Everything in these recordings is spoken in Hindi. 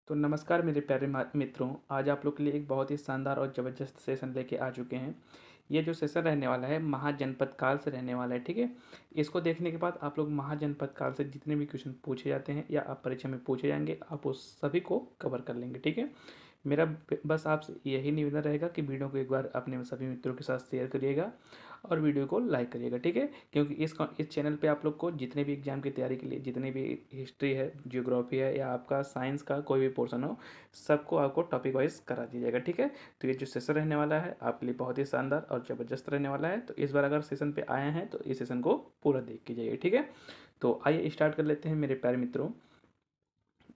तो नमस्कार मेरे प्यारे मित्रों। आज आप लोग के लिए एक बहुत ही शानदार और ज़बरदस्त सेशन लेके आ चुके हैं। ये जो सेशन रहने वाला है महाजनपद काल से रहने वाला है, ठीक है। इसको देखने के बाद आप लोग महाजनपद काल से जितने भी क्वेश्चन पूछे जाते हैं या आप परीक्षा में पूछे जाएंगे, आप उस सभी को कवर कर लेंगे, ठीक है। मेरा बस आपसे यही निवेदन रहेगा कि वीडियो को एक बार अपने सभी मित्रों के साथ शेयर करिएगा और वीडियो को लाइक करिएगा, ठीक है। क्योंकि इस चैनल पे आप लोग को जितने भी एग्जाम की तैयारी के लिए जितने भी हिस्ट्री है, जियोग्राफी है या आपका साइंस का कोई भी पोर्शन हो, सबको आपको टॉपिक वाइज करा दिया जाएगा, ठीक है। तो ये जो सेशन रहने वाला है आपके लिए बहुत ही शानदार और ज़बरदस्त रहने वाला है। तो इस बार अगर सेशन पे आए हैं तो इस सेशन को पूरा देख के जाइए, ठीक है। तो आइए स्टार्ट कर लेते हैं मेरे प्यारे मित्रों।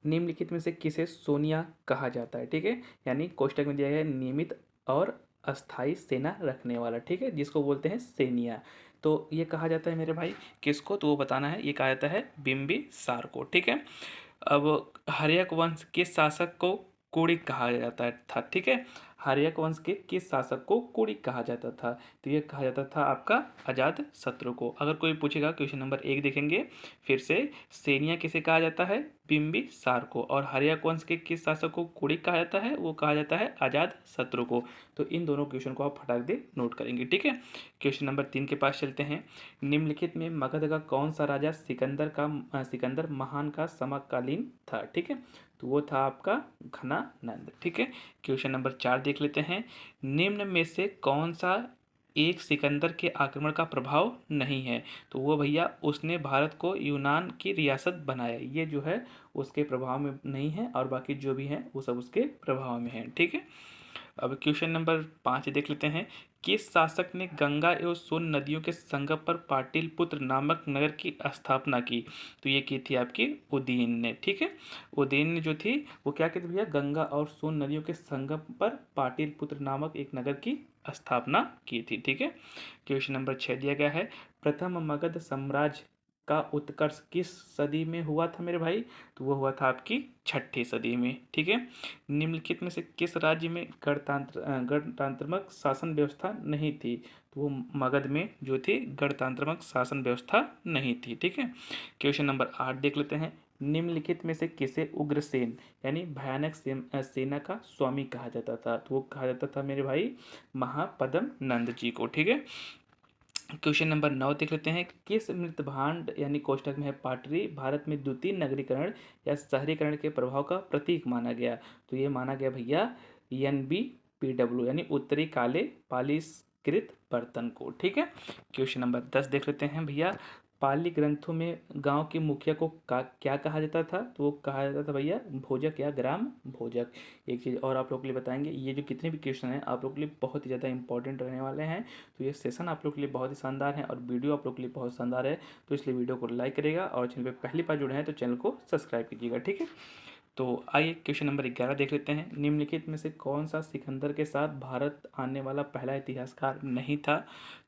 निम्नलिखित में से किसे सोनिया कहा जाता है, ठीक है। यानी कोष्टक में दिया गया है नियमित और अस्थाई सेना रखने वाला, ठीक है, जिसको बोलते हैं सेनिया। तो ये कहा जाता है मेरे भाई किसको, तो वो बताना है। ये कहा जाता है बिम्बिसार को, ठीक है। अब हर्यक वंश के शासक को कुड़िक कहा जाता है था, ठीक है। हर्यक वंश के किस शासक को कुड़िक कहा जाता था, तो ये कहा जाता था आपका अजात शत्रु को। अगर कोई पूछेगा क्वेश्चन नंबर 1 देखेंगे फिर से। सेनिया किसे कहा जाता है, बिम्बिसार को। और हर्यक वंश के किस शासक को कुड़िक कहा जाता है, वो कहा जाता है अजात शत्रु को। तो इन दोनों क्वेश्चन को आप फटाक दे नोट करेंगे, ठीक है। क्वेश्चन नंबर 3 के पास चलते हैं। निम्नलिखित में मगध का कौन सा राजा सिकंदर महान का समकालीन था, ठीक है। तो वो था आपका घनानंद, ठीक है। क्वेश्चन नंबर 4 देख लेते हैं। निम्न में से कौन सा एक सिकंदर के आक्रमण का प्रभाव नहीं है, तो वो भैया उसने भारत को यूनान की रियासत बनाया, ये जो है उसके प्रभाव में नहीं है और बाकी जो भी है वो सब उसके प्रभाव में है, ठीक है। अब क्वेश्चन नंबर 5 देख लेते हैं। किस शासक ने गंगा एवं सोन नदियों के संगम पर पाटलिपुत्र नामक नगर की स्थापना की, तो ये की थी आपकी उदयन ने, ठीक है। उदयन ने जो थी वो क्या की थी भैया, गंगा और सोन नदियों के संगम पर पाटलिपुत्र नामक एक नगर की स्थापना की थी, ठीक है। क्वेश्चन नंबर 6 दिया गया है। प्रथम मगध साम्राज्य का उत्कर्ष किस सदी में हुआ था मेरे भाई, तो वो हुआ था आपकी 6ठी सदी में, ठीक है। निम्नलिखित में से किस राज्य में गणतंत्रात्मक शासन व्यवस्था नहीं थी, तो वो मगध में जो थी गणतंत्रात्मक शासन व्यवस्था नहीं थी, ठीक है। क्वेश्चन नंबर 8 देख लेते हैं। निम्नलिखित में से किसे उग्रसेन यानी भयानक सेना का स्वामी कहा जाता था, तो वो कहा जाता था मेरे भाई महापद्म नंद जी को, ठीक है। क्वेश्चन नंबर 9 देख लेते हैं। किस मृत भांड यानी कोष्टक में है पाटरी भारत में द्वितीय नगरीकरण या शहरीकरण के प्रभाव का प्रतीक माना गया, तो ये माना गया भैया NBPW यानी उत्तरी काले पालिशकृत बर्तन को, ठीक है। क्वेश्चन नंबर 10 देख लेते हैं भैया। पाली ग्रंथों में गांव के मुखिया को क्या कहा जाता था, तो वो कहा जाता था भैया भोजक या ग्राम भोजक। एक चीज़ और आप लोग के लिए बताएंगे, ये जो कितने भी क्वेश्चन हैं आप लोग के लिए बहुत ही ज़्यादा इंपॉर्टेंट रहने वाले हैं। तो ये सेशन आप लोग के लिए बहुत ही शानदार है और वीडियो आप लोग के लिए बहुत शानदार है, तो इसलिए वीडियो को लाइक करेगा और चैनल पे पहली बार जुड़े हैं तो चैनल को सब्सक्राइब कीजिएगा, ठीक है। तो आइए क्वेश्चन नंबर 11 देख लेते हैं। निम्नलिखित में से कौन सा सिकंदर के साथ भारत आने वाला पहला इतिहासकार नहीं था,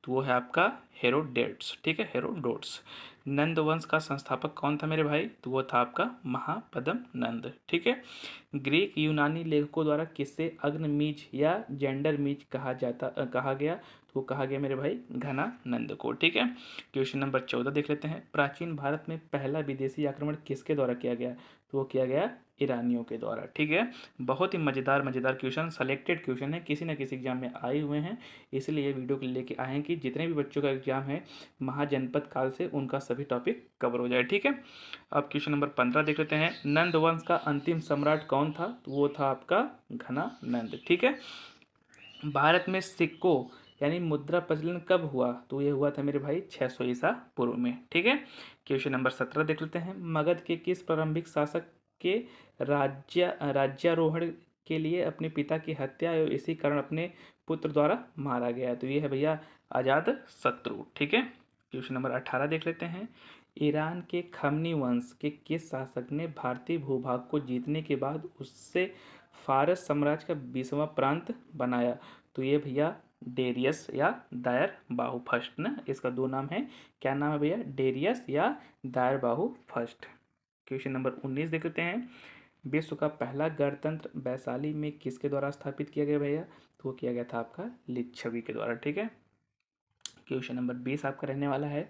तो वो है आपका हेरोडेट्स, ठीक है, हेरोडोट्स। नंद वंश का संस्थापक कौन था मेरे भाई, तो वो था आपका महापद्म नंद, ठीक है। ग्रीक यूनानी लेखकों द्वारा किससे अग्निमीज या जेंडरमीज कहा गया, तो वो कहा गया मेरे भाई घनानंद को, ठीक है। क्वेश्चन नंबर 14 देख लेते हैं। प्राचीन भारत में पहला विदेशी आक्रमण किसके द्वारा किया गया, तो वो किया गया ईरानियों के द्वारा, ठीक है। बहुत ही मज़ेदार मज़ेदार क्वेश्चन, सेलेक्टेड क्वेश्चन है, किसी ना किसी एग्जाम में आए हुए हैं, इसलिए ये वीडियो के लेके आए हैं कि जितने भी बच्चों का एग्जाम है महाजनपद काल से उनका सभी टॉपिक कवर हो जाए, ठीक है। अब क्वेश्चन नंबर 15 देख लेते हैं। नंद वंश का अंतिम सम्राट कौन था, तो वो था आपका घनानंद, ठीक है। भारत में सिक्कों यानी मुद्रा प्रचलन कब हुआ, तो ये हुआ था मेरे भाई 600 ईसा पूर्व में, ठीक है। क्वेश्चन नंबर 17 देख लेते हैं। मगध के किस प्रारंभिक शासक के राज्यारोहण के लिए अपने पिता की हत्या और इसी कारण अपने पुत्र द्वारा मारा गया, तो ये है भैया अजात शत्रु, ठीक है। क्वेश्चन नंबर 18 देख लेते हैं। ईरान के खमनी वंश के किस शासक ने भारतीय भूभाग को जीतने के बाद उससे फारस साम्राज्य का 20वां प्रांत बनाया, तो ये भैया डेरियस या दायर बाहु फर्स्ट ना, इसका दो नाम है, क्या नाम है भैया, डेरियस या दायर बाहु फर्स्ट। क्वेश्चन नंबर 19 देख लेते हैं। विश्व का पहला गणतंत्र वैशाली में किसके द्वारा स्थापित किया गया भैया, तो वो किया गया था आपका लिच्छवी के द्वारा, ठीक है। क्वेश्चन नंबर 20 आपका रहने वाला है।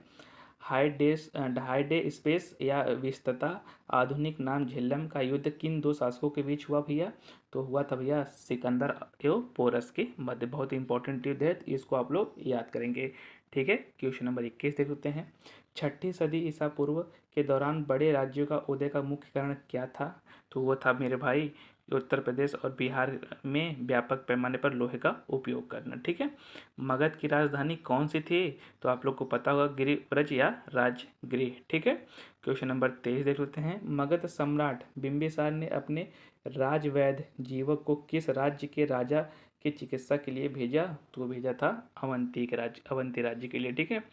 हाइडे स्पेस या विस्तता आधुनिक नाम झेलम का युद्ध किन दो शासकों के बीच हुआ भैया? तो हुआ था भैया सिकंदर एवं पोरस के मध्य। बहुत इंपॉर्टेंट युद्ध है, इसको आप लोग याद करेंगे। ठीक है, क्वेश्चन नंबर 21 देख लेते हैं। 6ठी सदी ईसा पूर्व के दौरान बड़े राज्यों का उदय का मुख्य कारण क्या था? तो वो था मेरे भाई उत्तर प्रदेश और बिहार में व्यापक पैमाने पर लोहे का उपयोग करना। ठीक है, मगध की राजधानी कौन सी थी? तो आप लोग को पता होगा गिरिव्रज या राजगृह। ठीक है, क्वेश्चन नंबर 23 देख लेते हैं। मगध सम्राट बिंबिसार ने अपने राजवैद्य जीवक को किस राज्य के राजा की चिकित्सा के लिए भेजा? तो वो भेजा था अवंती राज्य के लिए। ठीक है,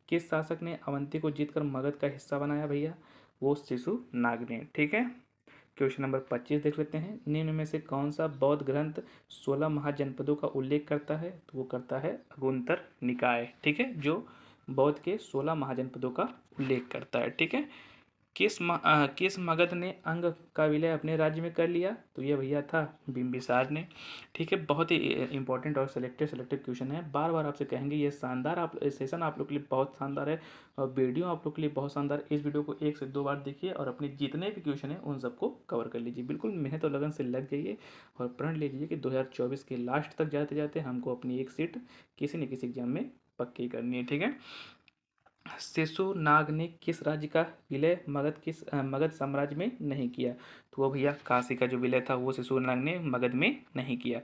किस शासक ने अवंती को जीतकर मगध का हिस्सा बनाया भैया? वो शिशुनाग ने। ठीक है, क्वेश्चन नंबर 25 देख लेते हैं। निम्न में से कौन सा बौद्ध ग्रंथ 16 महाजनपदों का उल्लेख करता है? तो वो करता है अगुंतर निकाय। ठीक है, जो बौद्ध के 16 महाजनपदों का उल्लेख करता है। ठीक है, किस मगध ने अंग का विलय अपने राज्य में कर लिया? तो ये भैया था बिंबिसार ने। ठीक है, बहुत ही इंपॉर्टेंट और सेलेक्टेड क्वेश्चन है। बार बार आपसे कहेंगे ये शानदार आप सेशन आप लोग के लिए बहुत शानदार है और वीडियो आप लोग के लिए बहुत शानदार। इस वीडियो को 1 से 2 बार देखिए और अपने जितने भी क्वेश्चन है उन सबको कवर कर लीजिए। बिल्कुल मेहनत और लगन से लग जाइए और प्रण लीजिए कि 2024 के लास्ट तक जाते जाते हमको अपनी एक सीट किसी न किसी एग्जाम में पक्की करनी है। ठीक है, शिशुनाग ने किस राज्य का विलय मगध साम्राज्य में नहीं किया? तो वो भैया काशी का जो विलय था वो शिशुनाग ने मगध में नहीं किया।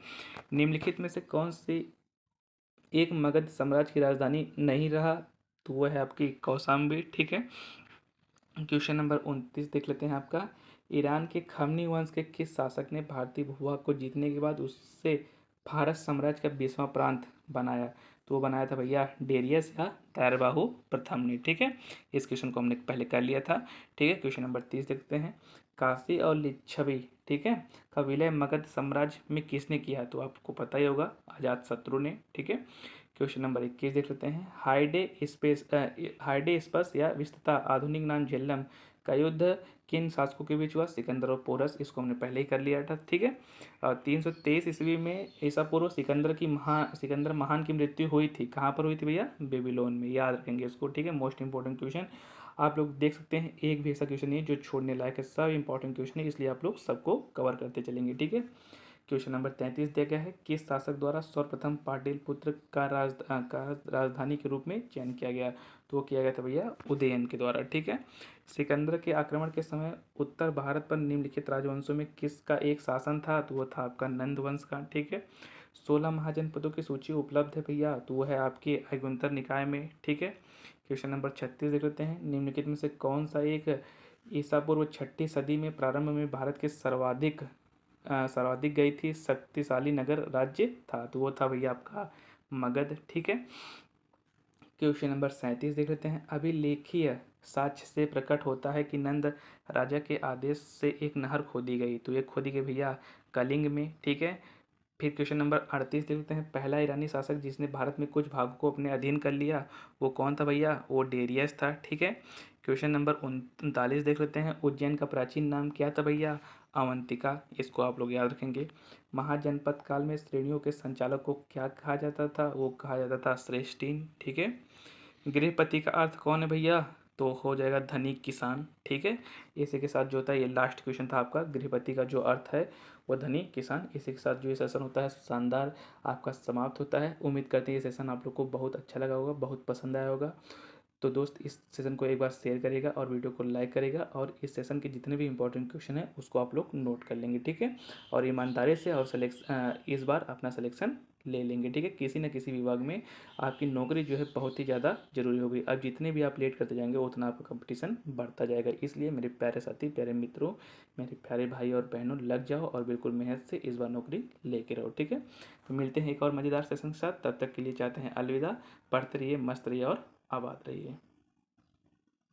निम्नलिखित में से कौन सी एक मगध साम्राज्य की राजधानी नहीं रहा? तो वो है आपकी कौशाम्बी। ठीक है, क्वेश्चन नंबर 29 देख लेते हैं आपका। ईरान के खमनी वंश के किस शासक ने भारतीय भूभाग को जीतने के बाद उससे भारत साम्राज्य का 20वां प्रांत बनाया? तो वो बनाया था भैया डेरियस या तैरबाहु प्रथम ने। ठीक है, इस क्वेश्चन को हमने पहले कर लिया था। ठीक है, क्वेश्चन नंबर 30 देखते हैं। काशी और लिच्छवी, ठीक है, का विलय मगध साम्राज्य में किसने किया? तो आपको पता ही होगा अजातशत्रु ने। ठीक है, क्वेश्चन नंबर 21 देख लेते हैं। हाइडे स्पस या विस्तृता आधुनिक नाम झेलम का युद्ध किन शासकों के बीच हुआ? सिकंदर और पोरस। इसको हमने पहले ही कर लिया था। ठीक है, और 323 ईस्वी में ईसा पूर्व सिकंदर महान की मृत्यु हुई थी। कहाँ पर हुई थी भैया? बेबीलोन में। याद रखेंगे इसको। ठीक है, मोस्ट इंपॉर्टेंट क्वेश्चन आप लोग देख सकते हैं। एक भी ऐसा क्वेश्चन नहीं है जो छोड़ने लायक है, सब इंपॉर्टेंट क्वेश्चन है, इसलिए आप लोग सबको कवर करते चलेंगे। ठीक है, क्वेश्चन नंबर 33 दिया गया है। किस शासक द्वारा सर्वप्रथम पाटलिपुत्र का राजधानी के रूप में चयन किया गया? तो वो किया गया था भैया उदयन के द्वारा। ठीक है, सिकंदर के आक्रमण के समय उत्तर भारत पर निम्नलिखित राजवंशों में किसका एक शासन था? तो वो था आपका नंद वंश का। ठीक है, 16 महाजनपदों की सूची उपलब्ध है भैया, तो वो है आपके अगुंतर निकाय में। ठीक है, क्वेश्चन नंबर 36 देख लेते हैं। निम्नलिखित में से कौन सा एक ईसा पूर्व 6ठी सदी में प्रारंभ में भारत के सर्वाधिक गई थी शक्तिशाली नगर राज्य था? तो वो था भैया आपका मगध। ठीक है, क्वेश्चन नंबर 37 देख लेते हैं। अभिलेखीय साक्ष्य से प्रकट होता है कि नंद राजा के आदेश से एक नहर खोदी गई। तो ये खोदी गई भैया कलिंग में। ठीक है, फिर क्वेश्चन नंबर 38 देख लेते हैं। पहला ईरानी शासक जिसने भारत में कुछ भागों को अपने अधीन कर लिया वो कौन था भैया? वो डेरियस था। ठीक है, क्वेश्चन नंबर 39 देख लेते हैं। उज्जैन का प्राचीन नाम क्या था भैया? अवंतिका। इसको आप लोग याद रखेंगे। महाजनपद काल में श्रेणियों के संचालक को क्या कहा जाता था? वो कहा जाता था श्रेष्ठीन। ठीक है, गृहपति का अर्थ कौन है भैया? तो हो जाएगा धनिक किसान। ठीक है, इसी के साथ जो होता है ये लास्ट क्वेश्चन था आपका। गृहपति का जो अर्थ है वो धनिक किसान। इसी के साथ जो ये सेशन होता है शानदार आपका समाप्त होता है। उम्मीद करते हैं ये सेशन आप लोग को बहुत अच्छा लगा होगा, बहुत पसंद आया होगा। तो दोस्त इस सेशन को एक बार शेयर करेगा और वीडियो को लाइक करेगा और इस सेशन के जितने भी इंपॉर्टेंट क्वेश्चन है उसको आप लोग नोट कर लेंगे। ठीक है, और ईमानदारी से और इस बार अपना सिलेक्शन ले लेंगे। ठीक है, किसी न किसी विभाग में आपकी नौकरी जो है बहुत ही ज़्यादा जरूरी होगी। अब जितने भी आप लेट करते जाएंगे उतना आपका कंपटीशन बढ़ता जाएगा। इसलिए मेरे प्यारे साथी, प्यारे मित्रों, मेरे प्यारे भाई और बहनों, लग जाओ और बिल्कुल मेहनत से इस बार नौकरी लेके रहो। ठीक है, तो मिलते हैं एक और मज़ेदार सेशन के साथ। तब तक के लिए चाहते हैं अलविदा। पढ़ते रहिए, मस्त रहिए और आबाद रहिए।